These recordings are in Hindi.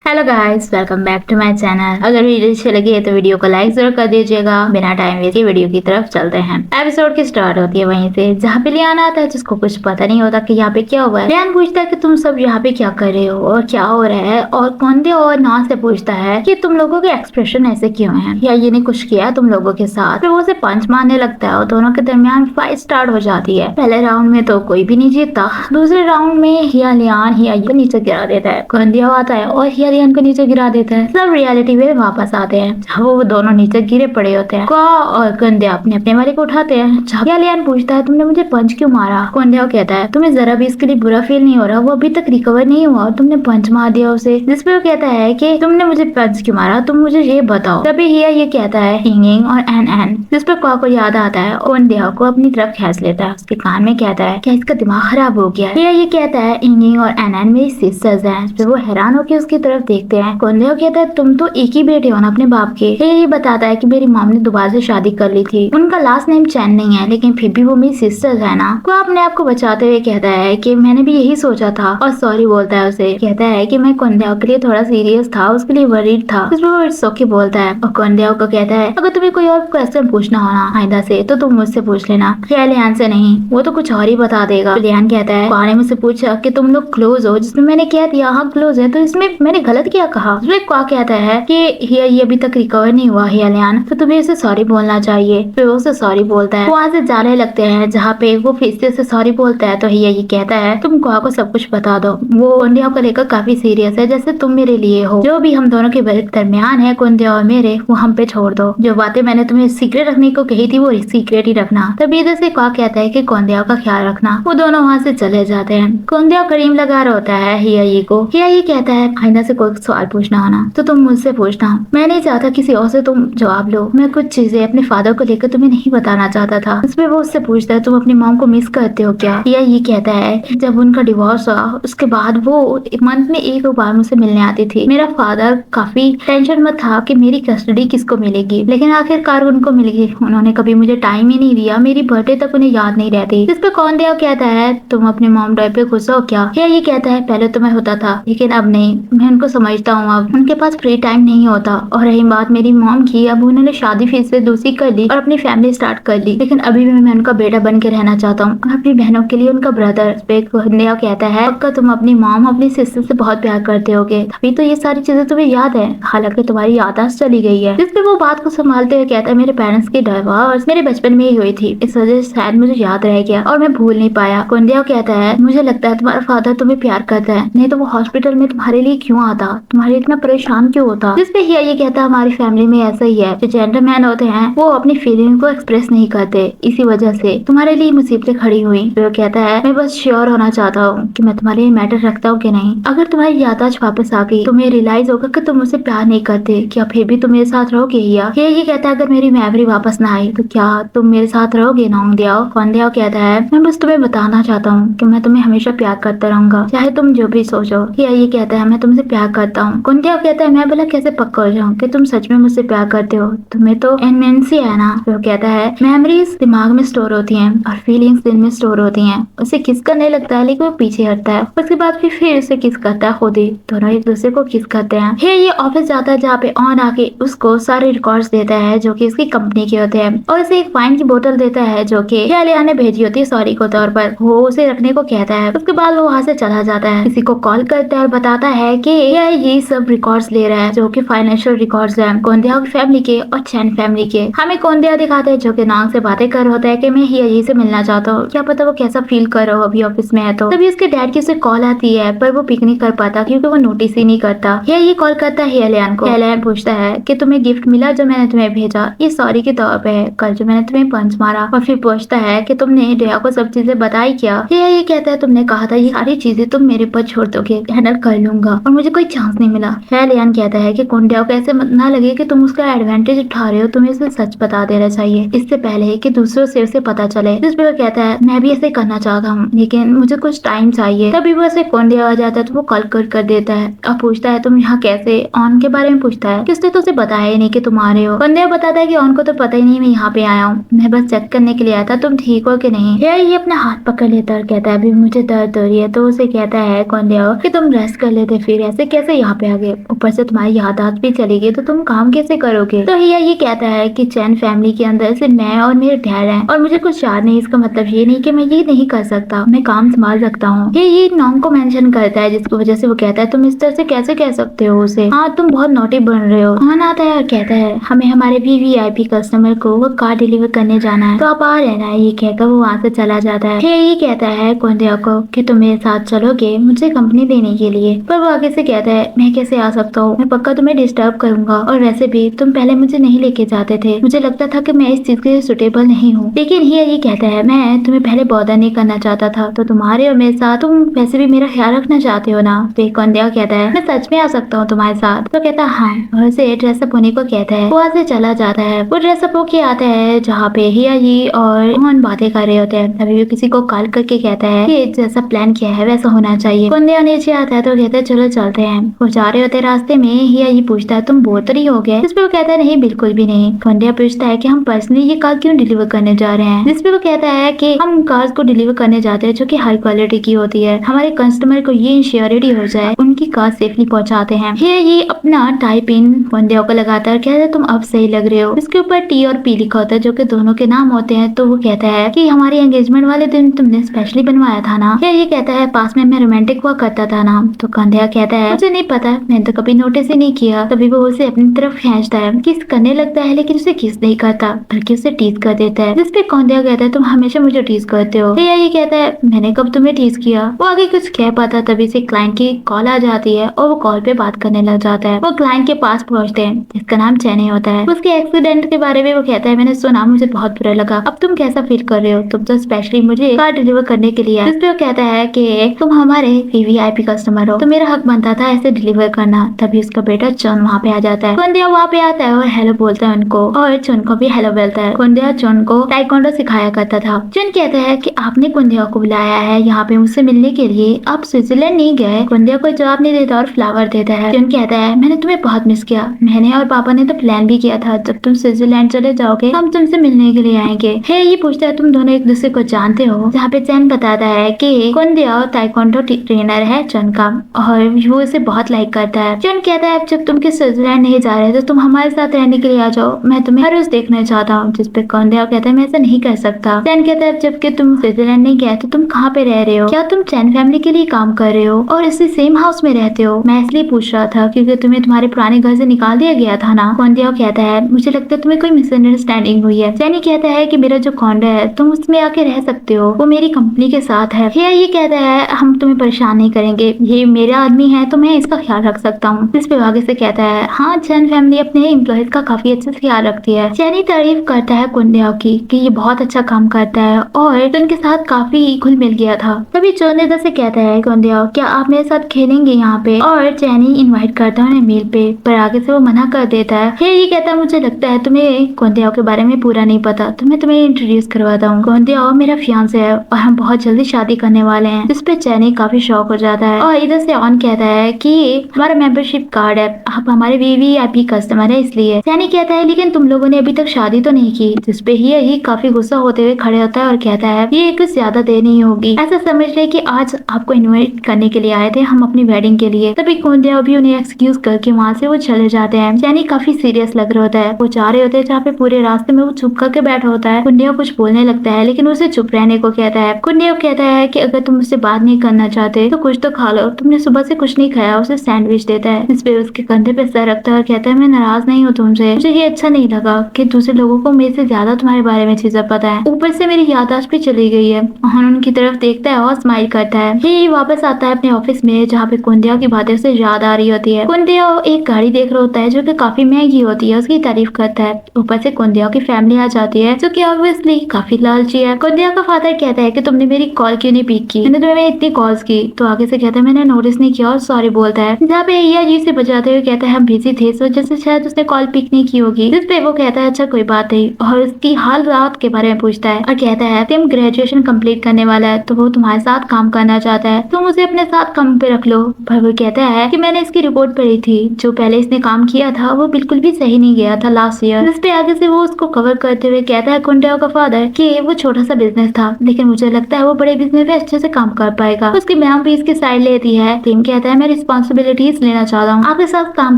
Hello guys, welcome back to my channel. अगर वीडियो अच्छी लगी है तो वीडियो को लाइक जरूर कर दीजिएगा। बिना टाइम वेस्ट किए वीडियो की तरफ चलते हैं। एपिसोड की स्टार्ट होती है वहीं से जहाँ पे लियान आता है, जिसको कुछ पता नहीं होता कि यहाँ पे क्या हुआ है। लियान पूछता है कि तुम सब यहाँ पे क्या कर रहे हो और क्या हो रहा है, और कौंदे और ना से पूछता है कि तुम लोगों के एक्सप्रेशन ऐसे क्यों हैं, या ये ने कुछ किया तुम लोगों के साथ। फिर वो उसे पंच मारने लगता है और दोनों के दरमियान फाइट स्टार्ट हो जाती है। पहले राउंड में तो कोई भी नहीं जीतता। दूसरे राउंड में लियान को नीचे गिरा देता है। कौंदिया आता है और लियान को नीचे गिरा देता है। सब रियलिटी में वापस आते हैं जहाँ वो दोनों नीचे गिरे पड़े होते हैं। क्वा और कंध्या अपने अपने वाले को उठाते हैं। जहाँ लियान पूछता है तुमने मुझे पंच क्यों मारा। कंध्या कहता है तुम्हें जरा भी इसके लिए बुरा फील नहीं हो रहा, वो अभी तक रिकवर नहीं हुआ और तुमने पंच मार दिया उसे। जिसपे वो कहता है कि तुमने मुझे पंच क्यों मारा, तुम मुझे ये बताओ। तभी हिया ये कहता है हिंगिंग और एन। जिसपे क्वा को याद आता है और कंध्या को अपनी तरफ खींच लेता है। उसके कान में कहता है क्या इसका दिमाग खराब हो गया है। हिया ये कहता है हिंगिंग और एन मेरी सिस्टर्स हैं। फिर वो हैरान होकर उसकी तरफ देखते हैं। कंध्या कहता है तुम तो एक ही बेटे हो ना अपने बाप के। ये बताता है कि मेरी मॉम ने दोबारा से शादी कर ली थी। उनका लास्ट नेम चैन नहीं है, लेकिन फिर भी वो मेरी सिस्टर्स है ना। वो अपने आप को बचाते हुए कहता है कि मैंने भी यही सोचा था, और सॉरी बोलता है उसे। कहता है कि मैं कंध्या के लिए थोड़ा सीरियस था, उसके लिए वरीड था। फिर वो इट्स ओके बोलता है और कंध्या को कहता है अगर तुम्हें कोई और क्वेश्चन पूछना हो ना आइंदा से तो तुम मुझसे पूछ लेना, लियान से नहीं, वो तो कुछ और ही बता देगा। लियान कहता है क्वा ने मुझसे पूछा कि तुम लोग क्लोज हो, जिसमें मैंने कह दिया हाँ क्लोज है, तो इसमें मैंने गलत क्या कहा। क्वा कहता है कि हिया ये अभी तक रिकवर नहीं हुआ लियान, तो तुम्हें उसे सॉरी बोलना चाहिए। फिर वो उसे सॉरी बोलता है। वहाँ से जाने लगते हैं जहाँ पे वो फिर से उसे सॉरी बोलता है। तो हिया ये कहता है तुम क्वा को सब कुछ बता दो, वो कंध्या को लेकर काफी सीरियस है, जैसे तुम मेरे लिए हो। जो भी हम दोनों के दरमियान है कंध्या और मेरे, वो हम पे छोड़ दो। जो बातें मैंने तुम्हें सीक्रेट रखने को कही थी वो सीक्रेट ही रखना। तभी इधर से क्वा कहता है कि कंध्या का ख्याल रखना। वो दोनों वहाँ से चले जाते हैं। कंध्या करीम लगा रहा होता है हिया को। हिया ये कहता है आइंदा से कोई सवाल पूछना होना तो तुम मुझसे पूछना, मैं नहीं चाहता किसी और से तुम जवाब लो। मैं कुछ चीजें अपने फादर को लेकर तुम्हें नहीं बताना चाहता था। उसमें वो उससे पूछता है तुम अपनी मॉम को मिस करते हो क्या। या ये कहता है जब उनका डिवोर्स हुआ उसके बाद वो मंथ में एक बार मुझसे मिलने आती थी। मेरा फादर काफी टेंशन में था कि मेरी कस्टडी किसको मिलेगी, लेकिन आखिरकार उनको मिल गई। उन्होंने कभी मुझे टाइम ही नहीं दिया, मेरी बर्थडे तक उन्हें याद नहीं रहती। इस पे कंध्या कहता है तुम अपने मॉम डैड पे खुश हो क्या। ये कहता है पहले तो मैं होता था, लेकिन अब नहीं। मैं उनको समझता हूँ, अब उनके पास फ्री टाइम नहीं होता। और रही बात मेरी मॉम की, अब उन्होंने शादी फिर से दूसरी कर ली और अपनी फैमिली स्टार्ट कर ली, लेकिन अभी भी मैं उनका बेटा बन के रहना चाहता हूँ और अपनी बहनों के लिए उनका ब्रदर। कंध्या कहता है पक्का तुम अपनी मॉम अपनी सिस्टर से बहुत प्यार करते होगे, अभी तो ये सारी चीजें तुम्हें याद है, हालांकि तुम्हारी याददाश्त चली गई है। जिसपे वो बात को संभालते हुए कहता है मेरे पेरेंट्स की डिवोर्स मेरे बचपन में ही हुई थी, इस वजह से शायद मुझे याद रह गया और मैं भूल नहीं पाया। कंध्या कहता है मुझे लगता है तुम्हारा फादर तुम्हें प्यार करता है, नहीं तो वो हॉस्पिटल में तुम्हारे लिए क्यों आता, तुम्हारे इतना परेशान क्यों होता। जिसपे हिया ये कहता है हमारी फैमिली में ऐसा ही है, जो जेंटलमैन होते हैं वो अपनी फीलिंग को एक्सप्रेस नहीं करते, इसी वजह से तुम्हारे लिए मुसीबतें खड़ी हुई। तो वो कहता है मैं बस श्योर होना चाहता हूँ कि मैं तुम्हारे लिए मैटर रखता हूँ कि नहीं। अगर तुम्हारी याददाश्त वापस आ गई तुम्हें रियलाइज होगा कि तुम मुझसे प्यार नहीं करते, क्या फिर भी तुम मेरे साथ रहोगे। हिया ये कहता है अगर मेरी मेमोरी वापस ना आई तो क्या तुम मेरे साथ रहोगे कंध्या। कंध्या कहता है मैं बस तुम्हें बताना चाहता हूँ कि मैं तुम्हें हमेशा प्यार करता रहूंगा, चाहे तुम जो भी सोचो। हिया ये कहता है मैं तुमसे प्यार करता हूँ। कंध्या कहता है मैं भला कैसे पक्का हो जाऊँ कि तुम सच में मुझसे प्यार करते हो, तुम्हें तो एनमेंसी है ना। वो कहता है मेमोरीज दिमाग में स्टोर होती हैं और फीलिंग्स दिल में स्टोर होती हैं। उसे किस करने लगता है लेकिन वो पीछे हटता है। उसके बाद फिर उसे किस करता है खुद ही, दोनों एक दूसरे को किस करते हैं। ये ऑफिस जाता है जहाँ पे ऑन आके उसको सारे रिकॉर्ड्स देता है जो कि इसकी कंपनी के होते हैं, और उसे एक वाइन की बोतल देता है जो कि लिया ने भेजी होती है सॉरी को तौर पर। वो उसे रखने को कहता है। उसके बाद वो वहाँ से चला जाता है, किसी को कॉल करता है और बताता है कि ये सब रिकॉर्ड्स ले रहा है जो कि फाइनेंशियल रिकॉर्ड्स हैं कंध्या फैमिली के और चैन फैमिली के। हमें कंध्या दिखाते हैं जो कि नाग से बातें कर रहा होता है कि मैं हिया से मिलना चाहता हूँ, क्या पता वो कैसा फील कर रहा हो अभी ऑफिस में है। तो तभी उसके डैड की उसे कॉल आती है, पर वो पिक नहीं कर पाता क्योंकि वो नोटिस ही नहीं करता। ये कॉल करता है लियान को। लियान पूछता है कि तुम्हें गिफ्ट मिला जो मैंने तुम्हें भेजा, ये सॉरी के तौर पे है, कल जो मैंने तुम्हें पंच मारा। और फिर पूछता है कि तुमने रिया को सब चीजें बताई क्या। ये कहता है तुमने कहा था ये सारी चीजें तुम मेरे पर छोड़ दोगे, हैंडल कर लूंगा, और मुझे कोई चांस नहीं मिला। लियान कहता है कि कंध्या को ऐसे ना लगे कि तुम उसका एडवांटेज उठा रहे हो, तुम्हें उसे सच बता देना चाहिए इससे पहले कि दूसरों से उसे पता चले। जिस पे वो कहता है मैं भी ऐसे करना चाहता हूँ लेकिन मुझे कुछ टाइम चाहिए। तभी वो ऐसे कंध्या आ जाता है तो वो कॉल कर देता है और पूछता है तुम यहाँ कैसे। ऑन के बारे में पूछता है कि उसने तो उसे बताया ही नहीं कि तुम आ रहे हो। कंध्या बताता है कि ऑन को तो पता ही नहीं मैं यहाँ पे आया हूँ, मैं बस चेक करने के लिए आया था तुम ठीक हो कि नहीं। ये अपना हाथ पकड़ लेता है और कहता है अभी मुझे दर्द हो रही है। तो उसे कहता है कंध्या कि तुम रेस्ट कर लेते, फिर ऐसे कैसे यहाँ पे आ गए? ऊपर से तुम्हारी यादाश्त भी चली गई तो तुम काम कैसे करोगे? तो हिया ये कहता है कि चैन फैमिली के अंदर सिर्फ मैं और मेरे डैड हैं और मुझे कुछ याद नहीं। इसका मतलब ये नहीं कि मैं ये नहीं कर सकता, मैं काम संभाल सकता हूँ। ये नॉन्ग को मेंशन करता है जिसकी वजह से वो कहता है तुम इस तरह से कैसे कह सकते हो उसे? हाँ तुम बहुत नोटी बन रहे हो। हाँ आता है और कहता है हमें हमारे वीवीआईपी कस्टमर को वो कार डिलीवर करने जाना है तो आप आ रहे ना। ये कहकर वो वहाँ से चला जाता है। ये कहता है कोंडिया को कि तुम मेरे साथ चलोगे मुझे कंपनी देने के लिए, पर वो आगे से कहता है मैं कैसे आ सकता हूँ, मैं पक्का तुम्हें डिस्टर्ब करूंगा और वैसे भी तुम पहले मुझे नहीं लेके जाते थे, मुझे लगता था कि मैं इस चीज के लिए सुटेबल नहीं हूँ। लेकिन ये कहता है मैं तुम्हें पहले बॉदर नहीं करना चाहता था तो तुम्हारे और मेरे साथ तुम वैसे भी मेरा ख्याल रखना चाहते हो ना। तो कोंडिया कहता है मैं सच में आ सकता हूँ तुम्हारे साथ? तो कहता है हाँ, और उसे ड्रेसअप होने को कहता है। वो वहाँ से चला जाता है। वो ड्रेसअप होके आता है जहाँ पे हिया जी और मोहन बातें कर रहे होते हैं। तभी वो किसी को कॉल करके कहता है कि जैसा प्लान किया है वैसा होना चाहिए। कोंडिया नीचे आता है तो कहता है चलो चलते हैं। वो जा रहे होते रास्ते में हिया जी पूछता है तुम बोर तो नहीं हो गए? जिसपे वो कहता है नहीं बिल्कुल भी नहीं। कोंडिया पूछता है कि हम पर्सनली ये कार क्यों डिलीवर करने जा रहे हैं? जिसपे वो कहता है कि हम कार्स को डिलीवर करने जाते हैं जो कि हाई क्वालिटी की होती है, हमारे कस्टमर को ये इंश्योरिटी हो जाए उनकी कार सेफली पहुंचाते हैं। ये अपना टाइप इन कोंडिया को लगाता है, कहता है तुम अब सही लग रहे हो। इसके ऊपर टी और पी लिखा होता है जो कि दोनों के नाम होते हैं। तो वो कहता है कि हमारी एंगेजमेंट वाले दिन तुमने स्पेशली बनवाया था ना। ये कहता है पास में मैं रोमांटिक हुआ करता था ना। तो कोंडिया कहता है मुझे नहीं पता, मैंने तो कभी नोटिस ही नहीं किया। तभी वो उसे अपनी तरफ खींचता है, किस करने लगता है लेकिन उसे किस नहीं करता बल्कि उसे टीज कर देता है। जिसपे कोंडिया कहता है तुम हमेशा मुझे टीज करते हो। ये कहता है मैंने कब तुम्हें टीज किया? वो आगे कुछ कह पाता तभी से क्लाइंट की कॉल आ जाती है और वो कॉल पे बात करने लग जाता है। वो क्लाइंट के पास पहुंचते हैं जिसका नाम चैनी होता है। उसके एक्सीडेंट के बारे में वो कहता है मैंने सुना, मुझे बहुत बुरा लगा। अब तुम कैसा फील कर रहे हो? तुम तो स्पेशली मुझे कार डिलीवर करने के लिए। जिसपे वो कहता है कि तुम हमारे वीवीआईपी कस्टमर हो तो मेरा हक बनता था ऐसे डिलीवर करना। तभी उसका बेटा चुन वहाँ पे आ जाता है। कोंडिया वहाँ पे आता है और हेलो बोलता है उनको और चुन को भी हेलो बोलता है। कोंडिया चुन को टाइकोंडो सिखाया करता था। चुन कहता है कि आपने कोंडिया को बुलाया है यहाँ पे मुझसे मिलने के लिए, आप स्विट्जरलैंड नहीं गए? कोंडिया कोई जवाब नहीं देता और फ्लावर देता है। चुन कहता है मैंने तुम्हें बहुत मिस किया, मैंने और पापा ने तो प्लान भी किया था जब तुम स्विट्जरलैंड चले जाओगे हम तुमसे मिलने के लिए आएंगे। ये पूछता है तुम दोनों एक दूसरे को जानते हो? जहाँ पे चैन बताता है कि कोंडिया टाइकोंडो ट्रेनर है चुन का और वो उसे बहुत लाइक करता है। चुन कहता है जब तुम स्विट्जरलैंड नहीं जा रहे तो तुम हमारे साथ रहने के लिए आ जाओ, मैं तुम्हें हर रोज देखना चाहता हूँ। जिसपे कोंडिया कहता है मैं ऐसा नहीं कर सकता। चैन कहता है जबकि तुम स्विट्जरलैंड नहीं गए तो तुम कहाँ पे रह रहे हो? क्या तुम चैन फैमिली के लिए काम कर रहे हो और इसी सेम हाउस में रहते हो? मैं इसलिए पूछ रहा था क्योंकि तुम्हें तुम्हारे पुराने घर से निकाल दिया गया था ना। कोंडिया कहता है मुझे लगता है तुम्हें कोई मिसअंडरस्टैंडिंग हुई है। चैनी कहता है कि मेरा जो कॉन्डो है तुम उसमें आके रह सकते हो, वो मेरी कंपनी के साथ है। ये कहता है हम तुम्हें परेशान नहीं करेंगे, ये मेरा आदमी है तो मैं इसका ख्याल रख सकता हूँ। इस पे आगे से कहता है हाँ चैन फैमिली अपने एम्प्लॉयज का काफी अच्छे से ख्याल रखती है। चैनी तारीफ करता है कोंडिया की कि ये बहुत अच्छा काम करता है और उनके साथ काफी घुल मिल गया था। तभी चोनेदा से कहता है कोंडिया क्या आप मेरे साथ खेलेंगे यहाँ पे? और चैनी इनवाइट करता है उन्हें मील पे, पर आगे से वो मना कर देता है। ये कहता है मुझे लगता है तुम्हें कोंडिया के बारे में पूरा नहीं पता, तो मैं तुम्हें इंट्रोड्यूस करवाता हूँ। कोंडिया मेरा फियांसे है और हम बहुत जल्दी शादी करने वाले हैं। जिस पे चैनी काफी शौक हो जाता है और इधर से ऑन कहता है कि हमारा मेंबरशिप कार्ड है, आप हमारे वीवीआईपी कस्टमर है इसलिए। चैनी कहता है लेकिन तुम लोगों ने अभी तक शादी तो नहीं की। जिसपे ही काफी गुस्सा होते हुए खड़े होता है और कहता है ये कुछ ज्यादा देर नहीं होगी, ऐसा समझ ले कि आज आपको इनवाइट करने के लिए आए थे हम अपनी वेडिंग के लिए। तभी कोंडिया भी उन्हें एक्सक्यूज करके वहाँ से वो चले जाते हैं। चैनी काफी सीरियस लग रहा होता है। वो जा रहे होते हैं जहाँ पे पूरे रास्ते में वो चुप करके बैठा होता है। कोंडिया कुछ बोलने लगता है लेकिन उसे चुप रहने को कहता है। कोंडिया कहता है कि अगर तुम मुझसे बात नहीं करना चाहते तो कुछ तो खा लो, तुमने सुबह से कुछ नहीं खाया। उसे सैंडविच देता है। इस पे उसके कंधे पे सर रखता है और कहता है मैं नाराज नहीं हूँ तुमसे, मुझे ये अच्छा नहीं लगा कि दूसरे लोगों को मेरे से ज्यादा तुम्हारे बारे में चीजें पता है, ऊपर से मेरी याददाश्त भी चली गई है। और उनकी तरफ देखता है और स्माइल करता है। ये वापस आता है अपने ऑफिस में जहाँ पे कोंडिया की बातें उसे याद आ रही होती है। कोंडिया एक गाड़ी देख रहा होता है जो कि काफी महंगी होती है, उसकी तारीफ करता है। ऊपर से कोंडिया की फैमिली आ जाती है जो कि ऑब्वियसली काफी लालची है। कोंडिया का फादर कहता है कि तुमने मेरी कॉल क्यों नहीं पिक की, मैंने तुम्हें इतनी कॉल्स की। तो आगे से कहता है मैंने नोटिस नहीं किया और सॉरी बोलता है। जहाँ पे हिया जी से बजाते हुए कहता है हम बिजी थे इस वजह से शायद उसने कॉल पिक नहीं की होगी। जिस पे वो कहता है अच्छा कोई बात नहीं और उसकी हाल रात के बारे में पूछता है और कहता है तुम ग्रेजुएशन कंप्लीट करने वाला है तो वो तुम्हारे साथ काम करना चाहता है, तुम उसे अपने साथ काम पे रख लो, पर वो कहता है कि मैंने इसकी रिपोर्ट पढ़ी थी, जो पहले इसने काम किया था वो बिल्कुल भी सही नहीं गया था लास्ट ईयर। जिस पे आगे से वो उसको कवर करते हुए कहता है कुंडेओ का फादर कि वो छोटा सा बिजनेस था, लेकिन मुझे लगता है वो बड़े बिजनेस में अच्छे से काम कर पाएगा। उसकी मैम भी इसकी साइड लेती है। टीम कहता है मैं रिस्पॉन्सिबिलिटीज लेना चाहता हूँ, आपके साथ काम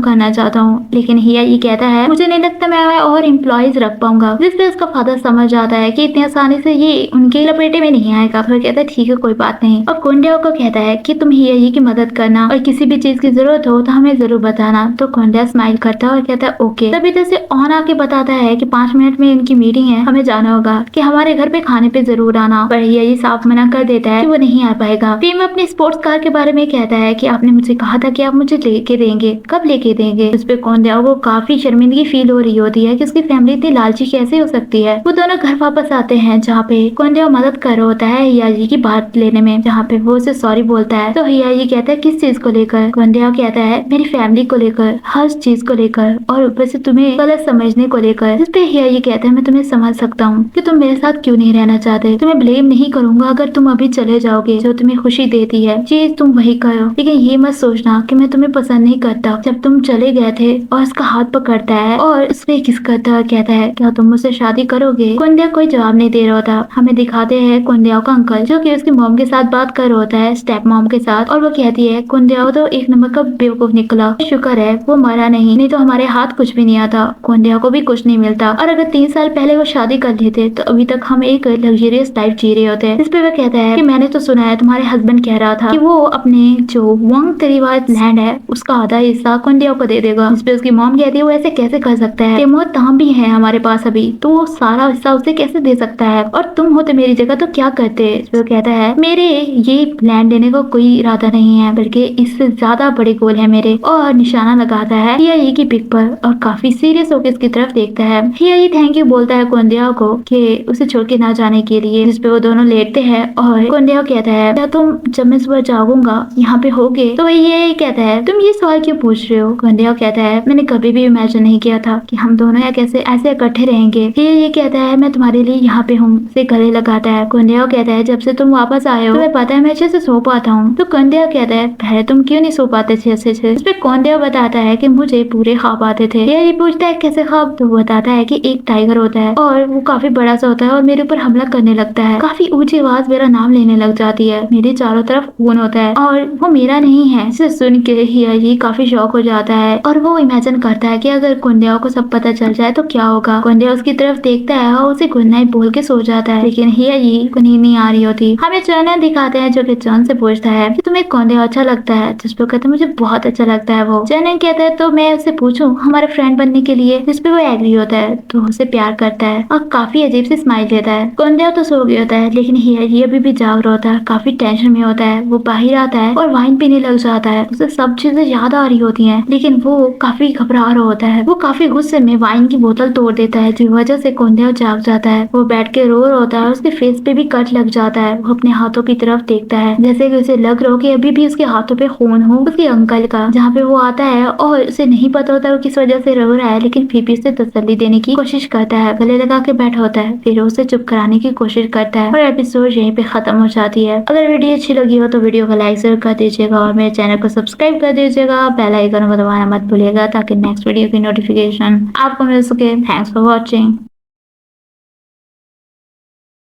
करना चाहता हूँ, लेकिन हिया ये कहता है मुझे नहीं लगता मैं और एम्प्लॉयज रख पाऊंगा। जिसपे उसका फादर समझ जाता है कि इतनी आसानी से ये उनके लपेटे में नहीं आएगा। फिर कहता है ठीक है कोई बात नहीं, और कुंडेओ को कहता है कि तुम हिया की मदद करना और किसी भी चीज की जरूरत हो तो हमें जरूर बताना। तो कुंडेओ स्माइल करता है और कहता है ओके। तभी तो से ऑन आके बताता है कि 5 मिनट में इनकी मीटिंग है, हमें जाना होगा, कि हमारे घर पे खाने पे जरूर आना। पर हिया साफ मना कर देता है कि वो नहीं आ पाएगा। फिर अपनी स्पोर्ट्स कार के बारे में कहता है कि आपने मुझे कहा था कि आप मुझे लेके देंगे, कब लेके देंगे। उस पे कुंडेओ को काफी शर्मिंदगी फील हो रही होती है कि उसकी फैमिली इतनी लालची कैसे हो सकती है। वो दोनों घर वापस आते हैं जहाँ पे कुंडेओ मदद कर रहा होता है हिया की बात लेने में, जहाँ पे वो उसे सॉरी बोलता है। तो हिया कहता है किस चीज को लेकर। कुंडेओ कहता है मेरी फैमिली को लेकर, हर चीज को लेकर, और ऊपर से तुम्हें गलत समझने को लेकर। जिस पे हिया कहता है मैं तुम्हें समझ सकता हूँ कि तुम मेरे साथ क्यों नहीं रहना चाहते, तुम्हें ब्लेम नहीं करूंगा अगर तुम अभी चले जाओगे। जो तुम्हें खुशी देती है चीज तुम वही करो, लेकिन ये मत सोचना कि मैं तुम्हें पसंद नहीं करता। जब तुम चले गए थे और उसका हाथ पकड़ता है और उसपे किस करता है, कहता है क्या तुम मुझसे शादी करोगे। कुंडेओ कोई जवाब नहीं दे रहा था। हमें दिखाते हैं कुंडेओ का अंकल जो कि उसकी मॉम के साथ बात कर रहा होता है, स्टेप मॉम के साथ, और वो कहती है कुंडेओ तो एक नंबर का बेवकूफ निकला, शुक्र है वो मरा नहीं तो हमारे हाथ कुछ भी नहीं आता। कुंडेओ को भी कुछ नहीं मिलता, और अगर 3 साल पहले वो शादी कर लेते तो अभी तक हम एक लग्जरियस लाइफ जी रहे होते। इस पे वो कहता है कि मैंने तो सुना है तुम्हारे हस्बैंड कह रहा था कि वो अपने जो वंग तरीवाज लैंड है उसका आधा हिस्सा कुंडेओ को दे देगा। इस पे उसकी मॉम कहती है वो ऐसे कैसे कर सकता है, तेमो ताम भी है हमारे पास अभी, तो वो सारा हिस्सा उसे कैसे दे सकता है, और तुम होते मेरी जगह तो क्या करते। इस पे वो कहता है मेरे ये लैंड देने का कोई इरादा नहीं है, बल्कि इससे ज्यादा बड़े गोल है मेरे, और निशाना लगाता है हिया की पिक पर और काफी सीरियस होकर इसकी तरफ देखता है। हिया थैंक यू बोलता है कुंडेओ को कि उसे छोड़ के ना जाने के लिए। जिसपे वो दोनों लेटते हैं और कुंडेओ कहता है क्या तुम जब मैं सुबह जागूंगा यहाँ पे होगे। तो वही ये कहता है तुम ये सवाल क्यों पूछ रहे हो। कुंडेओ कहता है मैंने कभी भी इमेजिन नहीं किया था कि हम दोनों या कैसे ऐसे इकट्ठे रहेंगे। ये कहता है मैं तुम्हारे लिए यहाँ पे हूँ, से गले लगाता है। कुंडेओ कहता है जब से तुम वापस आए हो तुम्हें पता है मैं अच्छे से सो पाता हूँ। तो कुंडेओ कहता है पहले तुम क्यों नहीं सो पाते थे अच्छे से। इस पे कुंडेओ बताता है कि मुझे पूरे ख्वाब आते थे। ये पूछता है कैसे ख्वाब। तो वो बताता है कि एक टाइगर होता है और वो काफी बड़ा सा होता है और मेरे ऊपर हमला करने लगता है, काफी ऊंची आवाज मेरा नाम लेने लग जाती है, मेरे चारों तरफ खून होता है और वो मेरा नहीं है। इसे सुन के हिया काफी शौक हो जाता है और वो इमेजिन करता है कि अगर कुंडेओ को सब पता चल जाए तो क्या होगा। कुंडेओ उसकी तरफ देखता है और उसे गुड नाइट बोल के सो जाता है, लेकिन हिया को नींद नहीं आ रही होती। हमें चैनल दिखाते हैं जो कि जॉन से पूछता है कि तुम्हें कुंडेओ अच्छा लगता है। जिसपे कहते मुझे बहुत अच्छा लगता है वो। चैनल कहता है तो मैं उससे पूछूं हमारे फ्रेंड बनने के लिए। जिसपे वो एग्री होता है तो उसे प्यार करता है और काफी अजीब से स्माइल देता है। कुंडेओ तो सो गया होता है, लेकिन हिया अभी भी जाग रहा होता है, काफी टेंशन में होता है। वो बाहर आता है और वाइन पीने लग जाता है। उसे सब चीजें याद आ रही होती हैं, लेकिन वो काफी घबरा रहा होता है। वो काफी गुस्से में वाइन की बोतल तोड़ देता है, जिस वजह से कुंडेओ जाग जाता है। वो बैठ के रो रहा होता है, उसके फेस पे भी कट लग जाता है। वो अपने हाथों की तरफ देखता है जैसे कि उसे लग रहा हो कि अभी भी उसके हाथों पे खून हो उसके अंकल का। जहाँ पे वो आता है और उसे नहीं पता होता वो किस वजह से रो रहा है, लेकिन फिर भी उसे तसल्ली देने की कोशिश करता है, गले लगा के बैठा होता है, फिर उसे चुप कराने की कोशिश करता है। और एपिसोड यहीं पे खत्म हो जाती है। अगर वीडियो अच्छी लगी हो तो वीडियो को लाइक जरूर कर दीजिएगा और मेरे चैनल को सब्सक्राइब कर दीजिएगा। बेल आइकन को दबाना मत भूलिएगा ताकि नेक्स्ट वीडियो की नोटिफिकेशन आपको मिल सके। Thanks for watching.